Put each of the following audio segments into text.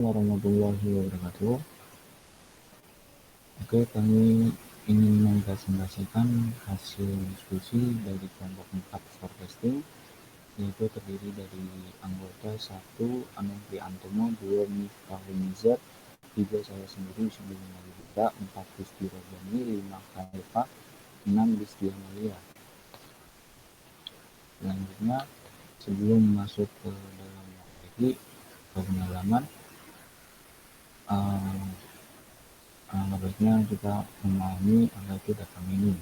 warahmatullahi wabarakatuh. Oke, kami ingin mempresentasikan hasil diskusi dari kelompok 4 forecasting, yaitu terdiri dari anggota 1 Anung Priantomo, 2 Miftahul Nizar, 3 saya sendiri Yusuf Malika, 4 Rizky Robani, 5 Khalifah, 6 Rizky Amalia. Selanjutnya, sebelum masuk ke dalam materi pengalaman, baiknya kita memahami apa itu data mining.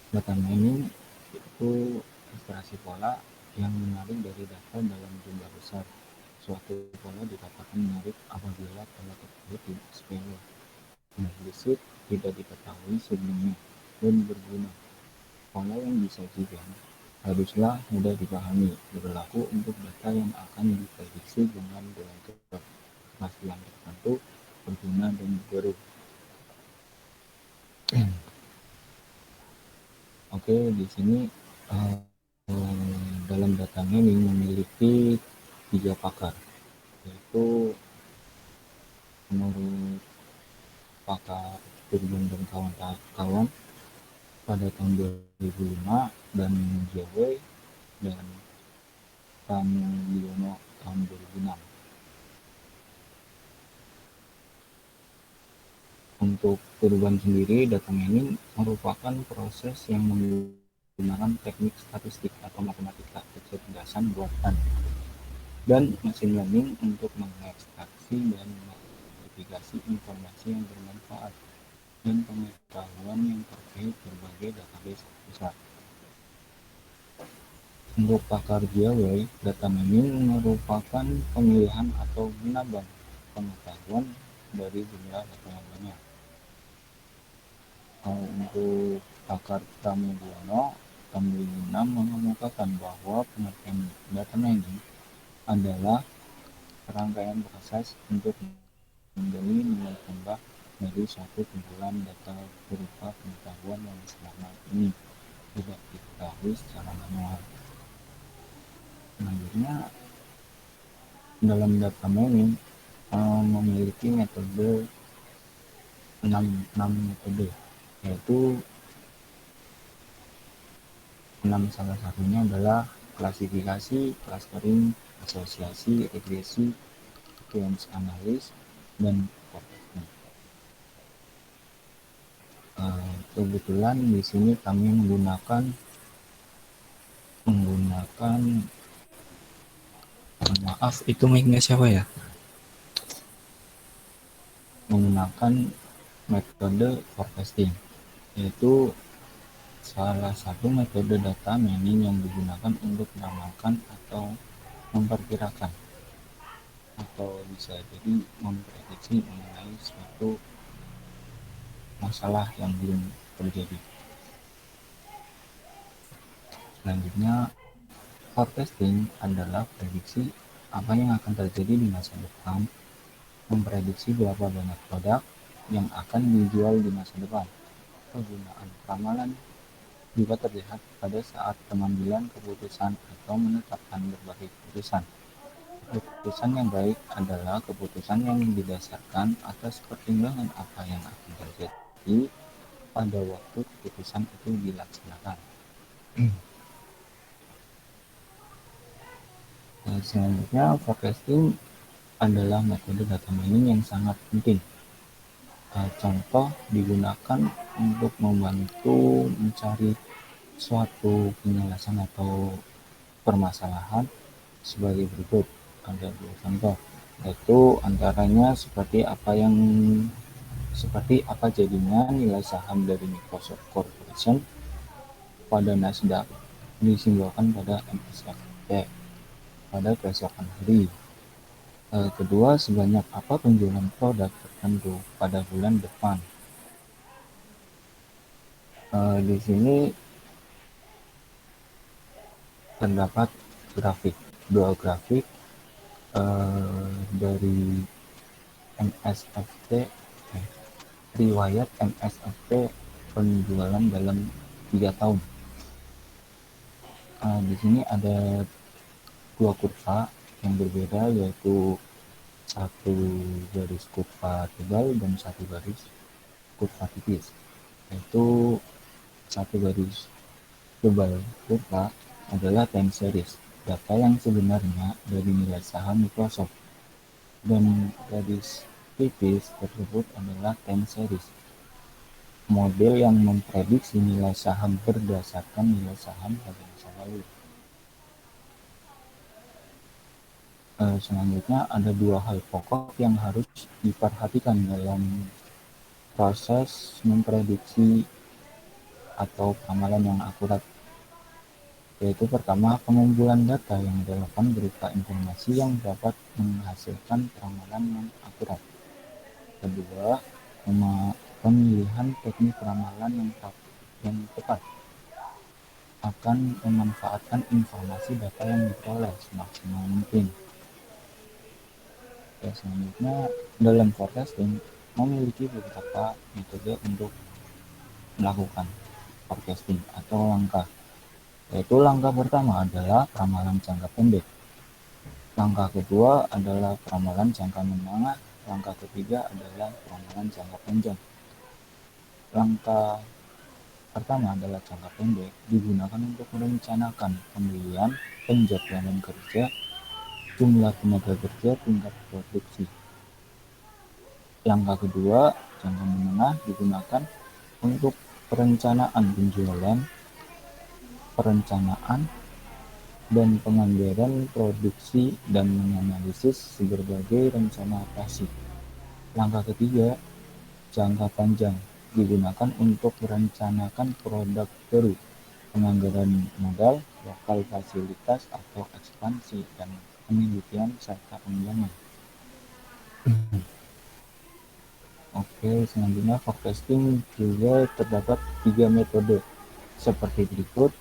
Data mining itu ilustrasi pola yang menarik dari data dalam jumlah besar. Suatu pola dikatakan menarik apabila pola tersebut tidak spesial, implisit, tidak diketahui sebelumnya, dan berguna. Pola yang disajikan haruslah mudah dipahami, berlaku untuk data yang akan diprediksi dengan derajat kepastian tertentu, berguna, dan baru. Oke, di sini dalam data mining memiliki 3 pakar, yaitu menurut pakar Turban dan kawan-kawan pada tahun 2005 dan JW dan Pramudiono tahun 2006. Untuk Turban sendiri, data mining merupakan proses yang menggunakan teknik statistik atau matematika kecerdasan buatan dan machine learning untuk mengekstraksi dan mengidentifikasi informasi yang bermanfaat dan pengetahuan yang terkait berbagai database besar. Untuk pakar Giawei, data mining merupakan pemilihan atau menambah pengetahuan dari jumlah data yang banyak. Untuk pakar Pramudiono, tahun 2006 mengemukakan bahwa pengertian data mining adalah rangkaian proses untuk menggali nilai tambah dari suatu kumpulan data berupa pengetahuan yang selama ini tidak diketahui secara manual. Selanjutnya, dalam data mining memiliki metode 6 metode, yaitu 6 salah satunya adalah klasifikasi, clustering, asosiasi, regresi, sequence analysis, dan forecasting. Kebetulan di sini kami menggunakan maaf, itu mic-nya siapa ya? Menggunakan metode forecasting, yaitu salah satu metode data mining yang digunakan untuk meramalkan atau memperkirakan atau bisa jadi memprediksi mengenai suatu masalah yang belum terjadi. Selanjutnya, forecasting adalah prediksi apa yang akan terjadi di masa depan, memprediksi berapa banyak produk yang akan dijual di masa depan. Penggunaan ramalan juga terlihat pada saat pengambilan keputusan atau menetapkan berbagai keputusan. Keputusan yang baik adalah keputusan yang didasarkan atas pertimbangan apa yang akan terjadi pada waktu keputusan itu dilaksanakan. Selanjutnya, forecasting adalah metode data mining yang sangat penting. Contoh digunakan untuk membantu mencari suatu penyelesaian atau permasalahan sebagai berikut. Ada 2 contoh, yaitu antaranya seperti apa jadinya nilai saham dari Microsoft Corporation pada Nasdaq disimbolkan pada MSFT pada keesokan hari. Kedua, sebanyak apa penjualan produk tertentu pada bulan depan. Di sini terdapat dua grafik dari MSFT, riwayat MSFT penjualan dalam 3 tahun. Di sini ada 2 kurva yang berbeda, yaitu satu garis kurva tebal dan satu garis kurva tipis. Yaitu satu garis tebal kurva adalah time series, data yang sebenarnya dari nilai saham Microsoft, dan garis tipis tersebut adalah time series, model yang memprediksi nilai saham berdasarkan nilai saham pada masa lalu. Selanjutnya ada dua hal pokok yang harus diperhatikan dalam proses memprediksi atau ramalan yang akurat, yaitu pertama, pengumpulan data yang relevan berupa informasi yang dapat menghasilkan ramalan yang akurat. Kedua, pemilihan teknik ramalan yang tepat akan memanfaatkan informasi data yang diperoleh semaksimal mungkin. Selanjutnya, dalam forecasting memiliki beberapa metode untuk melakukan forecasting atau langkah. Yaitu langkah pertama adalah ramalan jangka pendek. Langkah kedua adalah ramalan jangka menengah. Langkah ketiga adalah ramalan jangka panjang. Langkah pertama adalah jangka pendek, digunakan untuk merencanakan pembelian, penjadwalan kerja, jumlah tenaga kerja, tingkat produksi. Langkah kedua, jangka menengah, digunakan untuk perencanaan penjualan, perencanaan, dan penganggaran produksi, dan menganalisis berbagai rencana operasi. Langkah ketiga, jangka panjang, digunakan untuk merencanakan produk baru, penganggaran modal, lokal fasilitas atau ekspansi, dan penelitian serta pengembangan. Oke, selanjutnya forecasting juga terdapat 3 metode seperti berikut,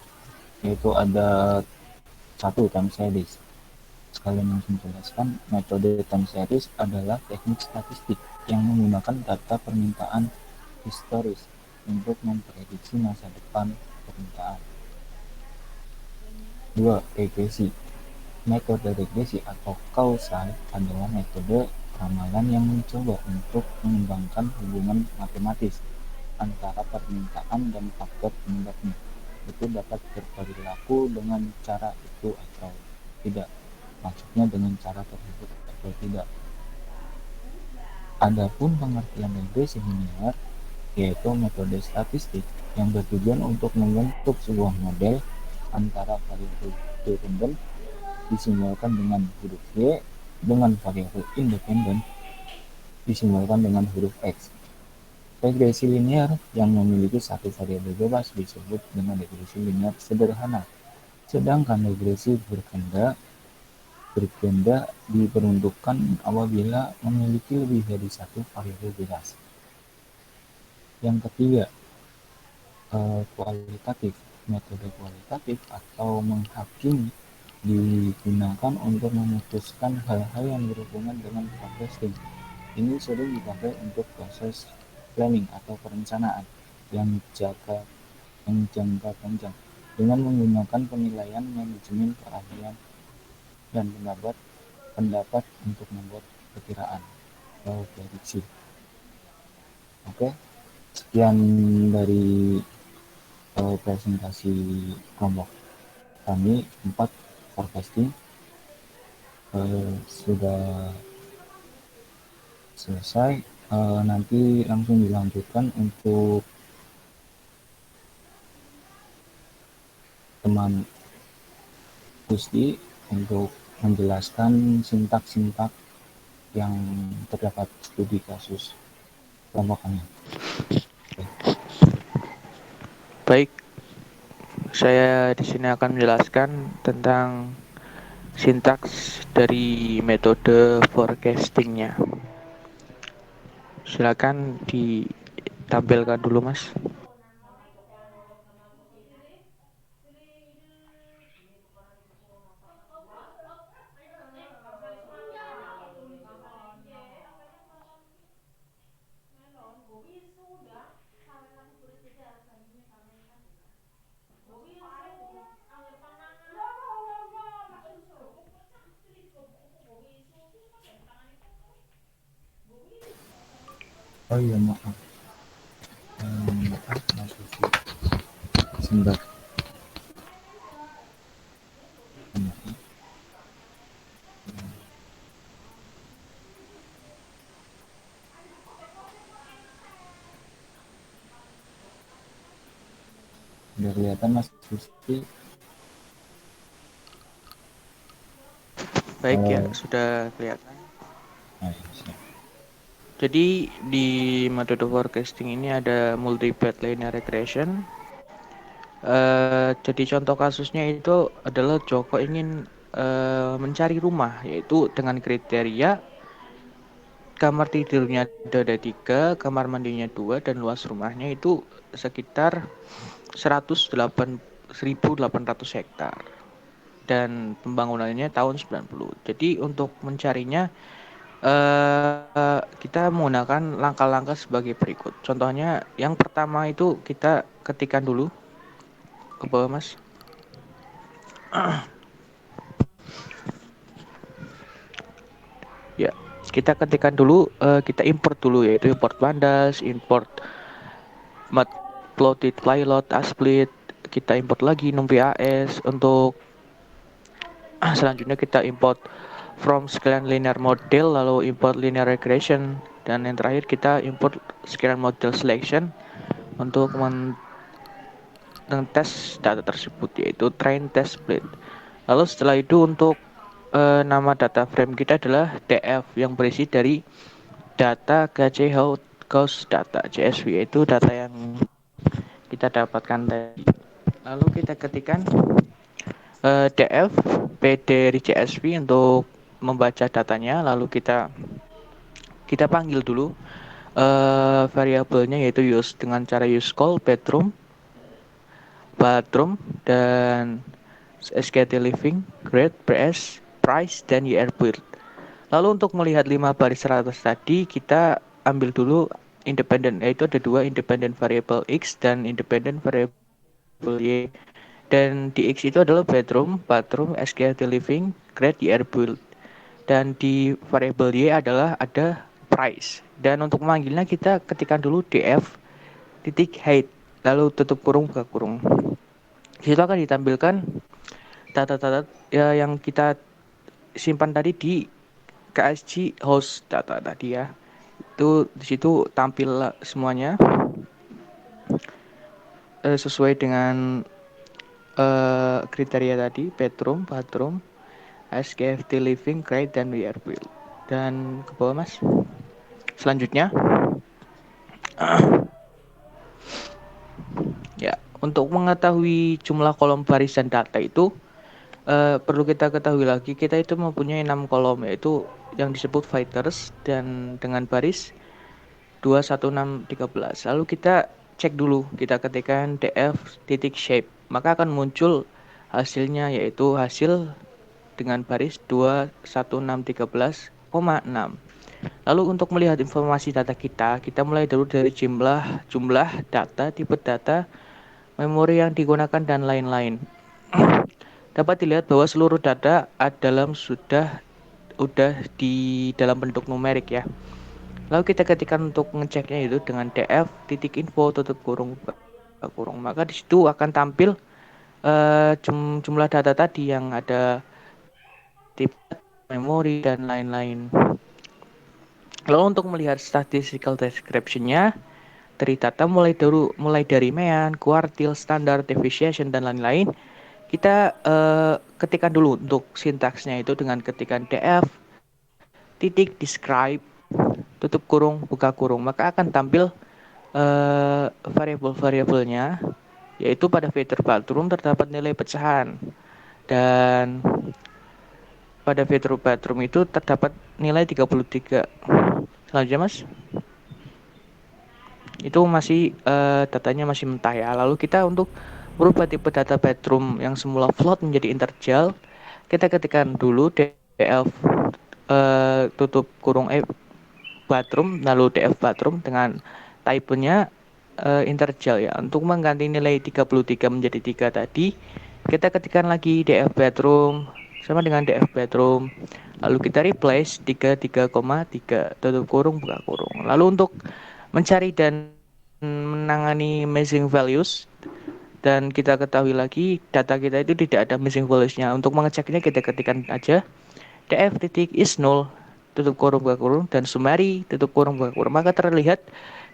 yaitu ada satu, time series. Sekalian langsung jelaskan, metode time series adalah teknik statistik yang menggunakan data permintaan historis untuk memprediksi masa depan permintaan. 2. Regresi. Metode regresi atau kausal adalah metode ramalan yang mencoba untuk mengembangkan hubungan matematis antara permintaan dan faktor penyebabnya. Itu dapat berperilaku dengan cara itu atau tidak. Maksudnya dengan cara tersebut atau tidak. Adapun pengertian regresi linear, yaitu metode statistik yang bertujuan untuk membentuk sebuah model antara variabel dependen disimbolkan dengan huruf Y dengan variabel independen disimbolkan dengan huruf X. Regresi linear yang memiliki satu variabel bebas disebut dengan regresi linear sederhana, sedangkan regresi berganda diperuntukkan apabila memiliki lebih dari satu variabel bebas. Yang ketiga, kualitatif. Metode kualitatif atau menghakimi digunakan untuk memutuskan hal-hal yang berhubungan dengan forecasting. Ini sering dipakai untuk proses planning atau perencanaan yang jangka panjang dengan menggunakan penilaian manajemen keahlian dan pendapat untuk membuat perkiraan atau prediksi. Oke, sekian dari presentasi kelompok kami 4 forecasting sudah selesai. Nanti langsung dilanjutkan untuk teman Gusti untuk menjelaskan sintak-sintak yang terdapat studi kasus kelompok kami. Baik, saya di sini akan menjelaskan tentang sintaks dari metode forecastingnya. Silakan ditampilkan dulu, Mas. Oh iya, maaf. Maaf Mas Susi. Sebentar. Maaf. Udah kelihatan Mas Susi. Baik ya, Kalau sudah kelihatan. oh, iya, siap. Jadi di metode forecasting ini ada multi-path linear regression. Jadi contoh kasusnya itu adalah Joko ingin mencari rumah, yaitu dengan kriteria kamar tidurnya ada 3, kamar mandinya 2, dan luas rumahnya itu sekitar 108.800 hektar. Dan pembangunannya tahun 90. Jadi untuk mencarinya kita menggunakan langkah-langkah sebagai berikut. Contohnya yang pertama itu kita ketikkan dulu ke bawah Mas. Ya, kita ketikkan dulu, kita import dulu, yaitu import pandas, import matplotlib, plotlit, asplit, kita import lagi numpy.as. Untuk selanjutnya kita import from scalar linear model, lalu import linear regression, dan yang terakhir kita import scalar model selection untuk tes data tersebut, yaitu train test split. Lalu setelah itu untuk nama data frame kita adalah DF yang berisi dari data KC House Data CSV, yaitu data yang kita dapatkan tadi. Lalu kita ketikkan DF PD dari CSV untuk membaca datanya, lalu kita panggil dulu variabelnya, yaitu use dengan cara use call bathroom dan SKT living, grade, price, dan year build. Lalu untuk melihat 5 baris ratas tadi, kita ambil dulu independen, yaitu ada 2 independent variable X dan independent variable Y. Dan di X itu adalah bathroom, SKT living, grade, year build. Dan di variable Y adalah ada price. Dan untuk memanggilnya kita ketikkan dulu df titik height, lalu tutup kurung buka kurung. Di situ akan ditampilkan data-data ya, yang kita simpan tadi di KSG host data tadi ya. Itu di situ tampil semuanya sesuai dengan kriteria tadi, bedroom, bathroom, SKFT living, grade, dan WR build. Dan ke bawah Mas. Selanjutnya ya, untuk mengetahui jumlah kolom baris dan data itu perlu kita ketahui lagi, kita itu mempunyai 6 kolom, yaitu yang disebut fighters dan dengan baris 2, 1, 6, 13. Lalu kita cek dulu, kita ketikkan df titik shape, maka akan muncul hasilnya, yaitu hasil dengan baris 2, 1, 6, 13,6. Lalu untuk melihat informasi data kita mulai dulu dari jumlah data, tipe data, memori yang digunakan, dan lain-lain. Dapat dilihat bahwa seluruh data sudah di dalam bentuk numerik ya. Lalu kita ketikkan untuk ngeceknya itu dengan df titik info tutup kurung buka kurung, maka di situ akan tampil jumlah data tadi yang ada tipe, memori, dan lain-lain. Lalu untuk melihat statistical description-nya dari data mulai dari mean, kuartil, standar, deviation, dan lain-lain, kita ketikkan dulu untuk sintaksnya itu dengan ketikan df titik describe tutup kurung buka kurung, maka akan tampil variabel-variabelnya, yaitu pada feature bathroom terdapat nilai pecahan, dan pada feature bathroom itu terdapat nilai 33. Selanjutnya Mas, itu masih datanya masih mentah ya. Lalu kita untuk merubah tipe data bathroom yang semula float menjadi integer, kita ketikkan dulu df tutup kurung bathroom, lalu df bathroom dengan type-nya integer ya. Untuk mengganti nilai 33 menjadi 3 tadi, kita ketikkan lagi df bathroom sama dengan df bathroom, lalu kita replace 33,3 tutup kurung buka kurung. Lalu untuk mencari dan menangani missing values. Dan kita ketahui lagi data kita itu tidak ada missing values-nya. Untuk mengeceknya kita ketikkan aja df titik is null tutup kurung buka kurung dan summary tutup kurung buka kurung, maka terlihat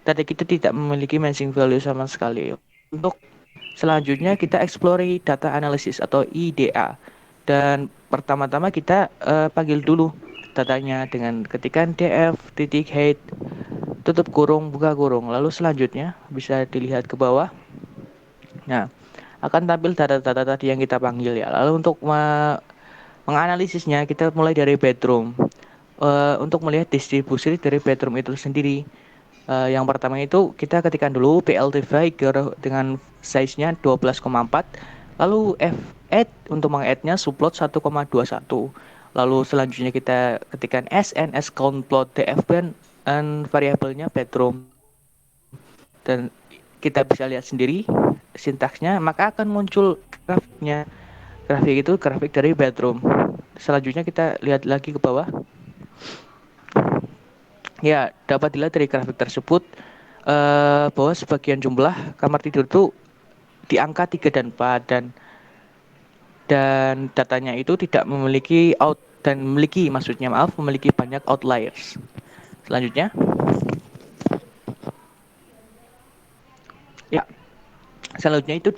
data kita tidak memiliki missing value sama sekali. Untuk selanjutnya kita explore data analysis atau IDA, dan pertama-tama kita panggil dulu datanya dengan ketikan df titik height tutup kurung buka kurung, lalu selanjutnya bisa dilihat ke bawah. Nah, akan tampil data-data tadi yang kita panggil ya. Lalu untuk menganalisisnya kita mulai dari bedroom. Untuk melihat distribusi dari bedroom itu sendiri. Yang pertama itu kita ketikkan dulu BLT figure dengan size-nya 12,4. Lalu f8 untuk meng-add-nya subplot 1,21. Lalu selanjutnya kita ketikkan SNS count plot df dan variabelnya bedroom. Dan kita bisa lihat sendiri sintaksnya, maka akan muncul grafiknya. Grafik itu grafik dari bedroom. Selanjutnya kita lihat lagi ke bawah. Ya, dapat dilihat dari grafik tersebut bahwa sebagian jumlah kamar tidur itu di angka 3 dan 4, dan datanya itu tidak memiliki memiliki banyak outliers. Selanjutnya, ya, selanjutnya itu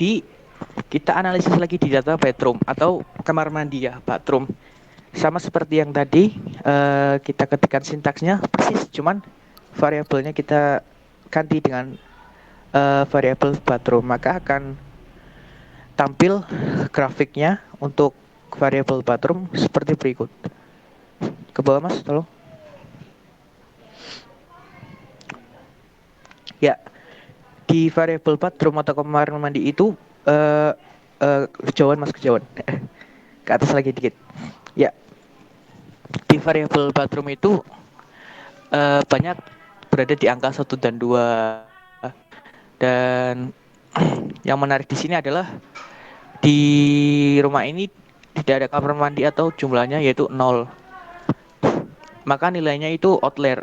kita analisis lagi di data bedroom atau kamar mandi ya, bathroom. Sama seperti yang tadi, kita ketikkan sintaksnya persis, cuman variabelnya kita ganti dengan variabel bathroom, maka akan tampil grafiknya untuk variabel bathroom seperti berikut. Ke bawah Mas, tolong. Ya, di variabel bathroom atau kamar mandi itu kejauhan Mas, kejauhan. Ke atas lagi dikit. Ya, di variabel bathroom itu banyak berada di angka 1 dan 2. Dan yang menarik di sini adalah di rumah ini tidak ada kamar mandi atau jumlahnya yaitu 0. Maka nilainya itu outlier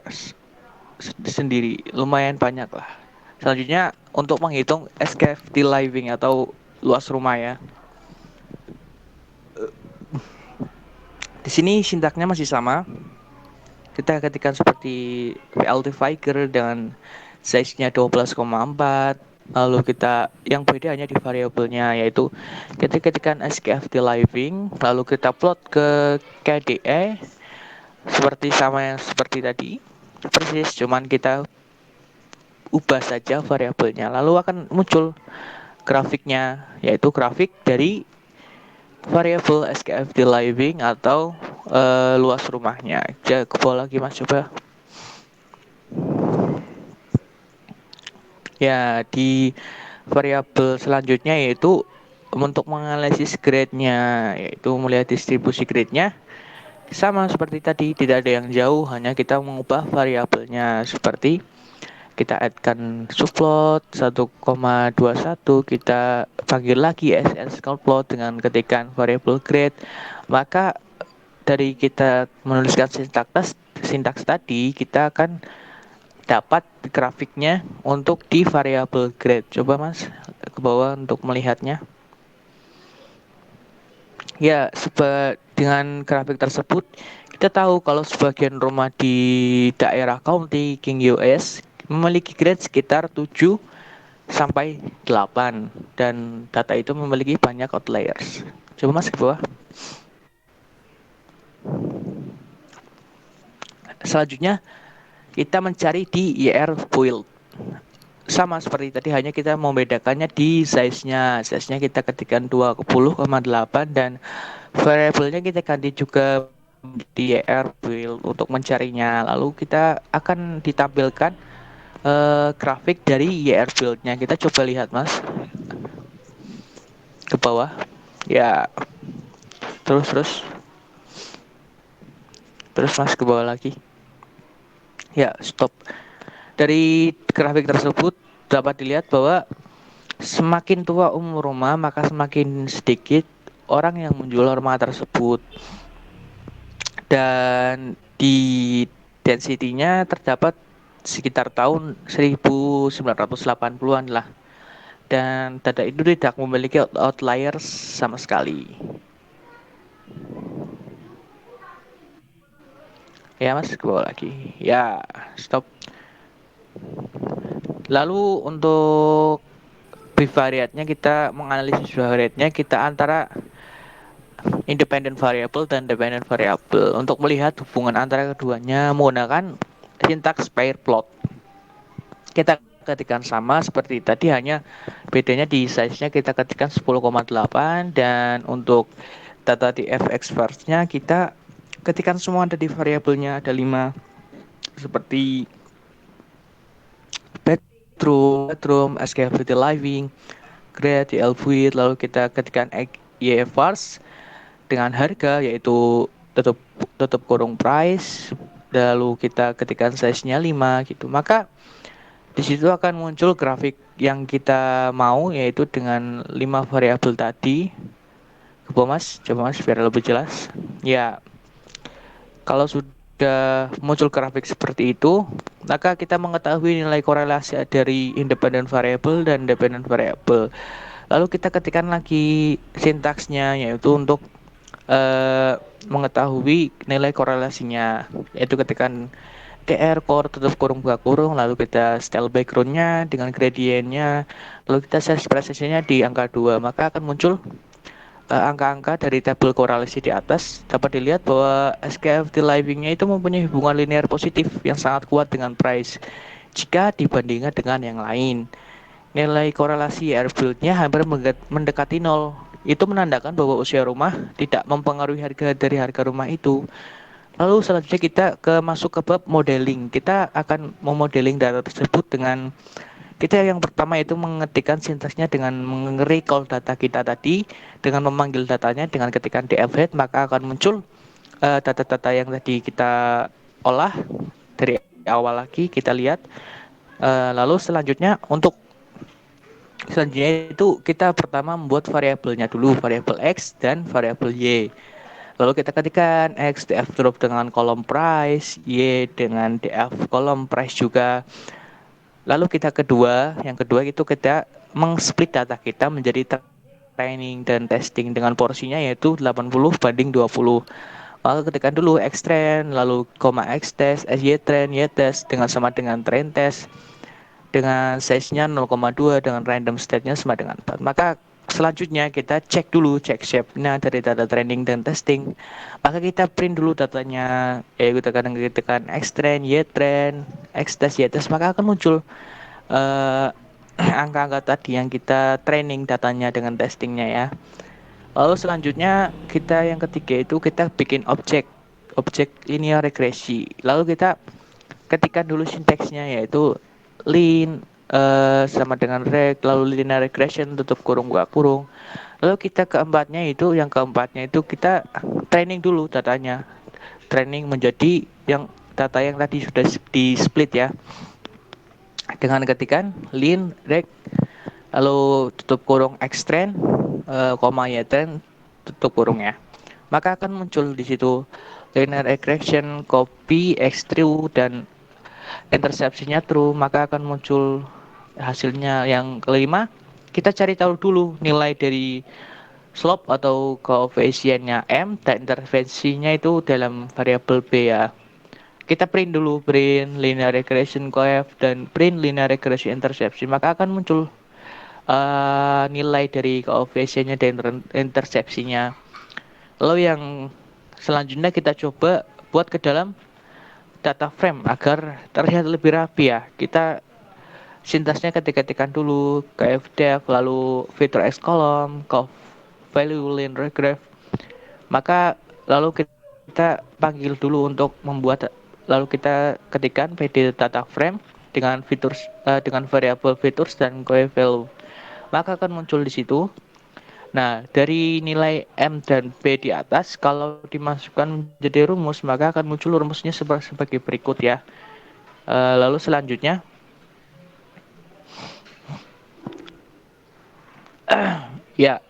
sendiri, lumayan banyak lah. Selanjutnya untuk menghitung SKFT living atau luas rumah ya. Di sini sintaknya masih sama. Kita ketikkan seperti PLT figure dengan size-nya 12,4. Lalu kita yang beda hanya di variabelnya, yaitu kita ketikkan SKFT living, lalu kita plot ke KDE seperti sama yang seperti tadi. Persis, cuman kita ubah saja variabelnya. Lalu akan muncul grafiknya, yaitu grafik dari variabel SKFD living atau luas rumahnya. Ke bawah lagi Mas, coba. Ya, di variabel selanjutnya yaitu untuk menganalisis grade-nya, yaitu melihat distribusi grade-nya. Sama seperti tadi, tidak ada yang jauh, hanya kita mengubah variabelnya seperti kita addkan subplot 1,21, kita panggil lagi SS plot dengan ketikan variable grade, maka dari kita menuliskan sintaks tadi kita akan dapat grafiknya untuk di variable grade. Coba Mas ke bawah untuk melihatnya. Ya, dengan grafik tersebut kita tahu kalau sebagian rumah di daerah County King US memiliki grade sekitar 7 sampai 8 dan data itu memiliki banyak outliers. Coba Mas ke bawah. Selanjutnya kita mencari di IR build. Sama seperti tadi, hanya kita membedakannya di size-nya. Size-nya kita ketikkan 20,8 dan variabelnya kita ganti juga di IR build untuk mencarinya. Lalu kita akan ditampilkan grafik dari YR build-nya. Kita coba lihat Mas ke bawah ya, terus Mas ke bawah lagi ya, stop. Dari grafik tersebut dapat dilihat bahwa semakin tua umur rumah maka semakin sedikit orang yang menjual rumah tersebut, dan di density-nya terdapat sekitar tahun 1980-an lah. Dan data itu tidak memiliki outliers sama sekali. Ya mas, ke bawah lagi. Ya, stop. Lalu untuk bivariatnya kita menganalisis bivariatnya kita antara independent variable dan dependent variable untuk melihat hubungan antara keduanya menggunakan sintaks pair plot. Kita ketikkan sama seperti tadi, hanya bedanya di size-nya kita ketikkan 10,8 dan untuk data di fxVars-nya kita ketikkan semua ada di variabelnya ada 5 seperti bedroom, excavity living, grade, LVIT, lalu kita ketikkan YFVars dengan harga yaitu tutup tutup kurung price, lalu kita ketikkan size-nya 5 gitu. Maka di situ akan muncul grafik yang kita mau yaitu dengan 5 variabel tadi. Coba mas biar lebih jelas. Ya, kalau sudah muncul grafik seperti itu, maka kita mengetahui nilai korelasi dari independent variable dan dependent variable. Lalu kita ketikkan lagi sintaksnya yaitu untuk mengetahui nilai korelasinya, yaitu ketikkan tr core tutup kurung buka kurung, lalu kita style backgroundnya dengan gradientnya, lalu kita set presisinya di angka 2, maka akan muncul angka-angka dari tabel korelasi di atas. Dapat dilihat bahwa SKFT Living-nya itu mempunyai hubungan linear positif yang sangat kuat dengan price jika dibandingkan dengan yang lain. Nilai korelasi air build-nya hampir mendekati 0. Itu menandakan bahwa usia rumah tidak mempengaruhi harga dari harga rumah itu. Lalu selanjutnya kita masuk ke bab modeling. Kita akan memodeling data tersebut dengan kita yang pertama itu mengetikkan sintaksnya dengan recall data kita tadi, dengan memanggil datanya dengan ketikan dfhead, maka akan muncul data-data yang tadi kita olah dari awal lagi kita lihat. Lalu selanjutnya itu kita pertama membuat variabelnya dulu, variabel x dan variabel y. Lalu kita ketikkan x df drop dengan kolom price, y dengan df kolom price juga. Lalu yang kedua itu kita mengsplit data kita menjadi training dan testing dengan porsinya yaitu 80 banding 20. Maka ketikkan dulu x trend, lalu koma x test, y trend, y test dengan sama dengan trend test dengan size-nya 0,2 dengan random state-nya sama dengan 4. Maka selanjutnya kita cek shape-nya dari data training dan testing. Maka kita print dulu datanya, kita kadang ketikkan x trend, y trend, x test, y test, maka akan muncul angka-angka tadi yang kita training datanya dengan testingnya ya. Lalu selanjutnya kita yang ketiga itu kita bikin objek linear regresi. Lalu kita ketikkan dulu sintaksnya yaitu lin sama dengan reg, lalu linear regression tutup kurung buka kurung. Lalu yang keempatnya itu kita training dulu datanya. Training menjadi yang data yang tadi sudah di split ya. Dengan ketikan lin reg lalu tutup kurung x trend koma y trend tutup kurung ya. Maka akan muncul di situ linear regression, copy, extrude dan intersepsinya true, maka akan muncul hasilnya. Yang kelima, kita cari tahu dulu nilai dari slope atau koefisiennya M dan intervensinya itu dalam variabel B ya. Kita print dulu, print linear regression coef dan print linear regression intersepsi, maka akan muncul nilai dari koefisiennya dan intersepsinya. Lalu yang selanjutnya kita coba buat ke dalam data frame agar terlihat lebih rapi ya. Kita sintasnya ketik-ketikan dulu kfdef lalu fitur x column, value linear graph. Maka lalu kita panggil dulu untuk membuat, lalu kita ketikkan pd data frame dengan fitur dengan variabel features dan value. Maka akan muncul di situ. Nah, dari nilai M dan B di atas, kalau dimasukkan menjadi rumus, maka akan muncul rumusnya sebagai berikut ya. Lalu selanjutnya, ya,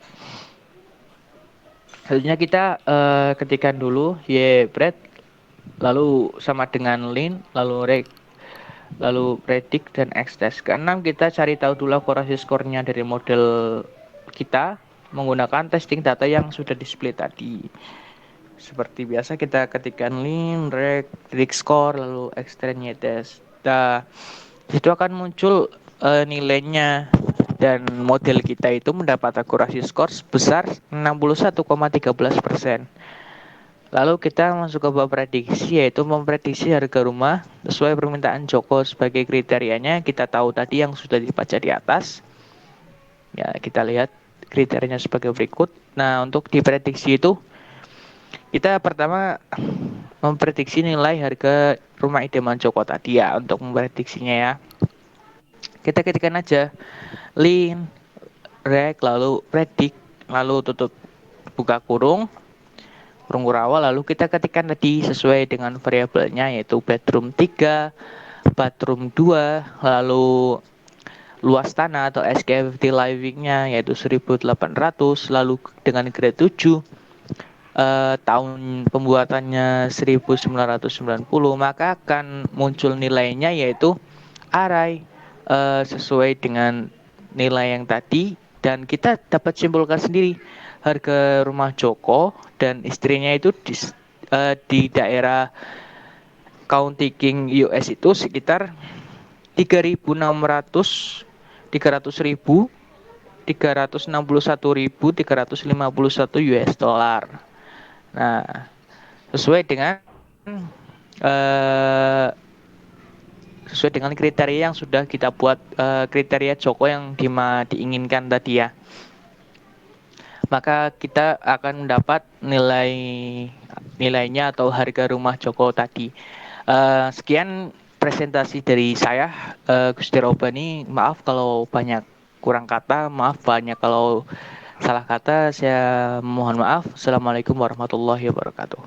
selanjutnya kita ketikkan dulu y bread, lalu sama dengan lin, lalu reg, lalu predik dan ekstest. Keenam, kita cari tahu dulu akurasi skornya dari model kita menggunakan testing data yang sudah di-split tadi. Seperti biasa kita ketikkan lin, reg, predict score, lalu extendnya test. Nah, itu akan muncul nilainya dan model kita itu mendapat akurasi skor sebesar 61,13%. Lalu kita masuk ke bab prediksi, yaitu memprediksi harga rumah sesuai permintaan Joko. Sebagai kriterianya kita tahu tadi yang sudah dibaca di atas. Ya, kita lihat kriterianya sebagai berikut. Nah, untuk diprediksi itu kita pertama memprediksi nilai harga rumah idaman Joko tadi ya. Untuk memprediksinya ya, kita ketikkan aja lin, reg, lalu predik, lalu tutup buka kurung, kurung awal, lalu kita ketikkan tadi sesuai dengan variabelnya, yaitu bedroom 3, bathroom 2, lalu luas tanah atau SKFT livingnya yaitu 1800, lalu dengan grade 7, tahun pembuatannya 1990, maka akan muncul nilainya yaitu arai sesuai dengan nilai yang tadi, dan kita dapat simpulkan sendiri harga rumah Joko dan istrinya itu di daerah County King US itu sekitar 3.600, 300.000, 361.351 US dollar. Nah, sesuai dengan eh, sesuai dengan kriteria yang sudah kita buat, kriteria Joko yang diinginkan tadi ya. Maka kita akan mendapat nilainya atau harga rumah Joko tadi. Sekian presentasi dari saya, Gusti Robani. Maaf kalau banyak kurang kata, maaf banyak kalau salah kata, saya mohon maaf. Assalamualaikum warahmatullahi wabarakatuh.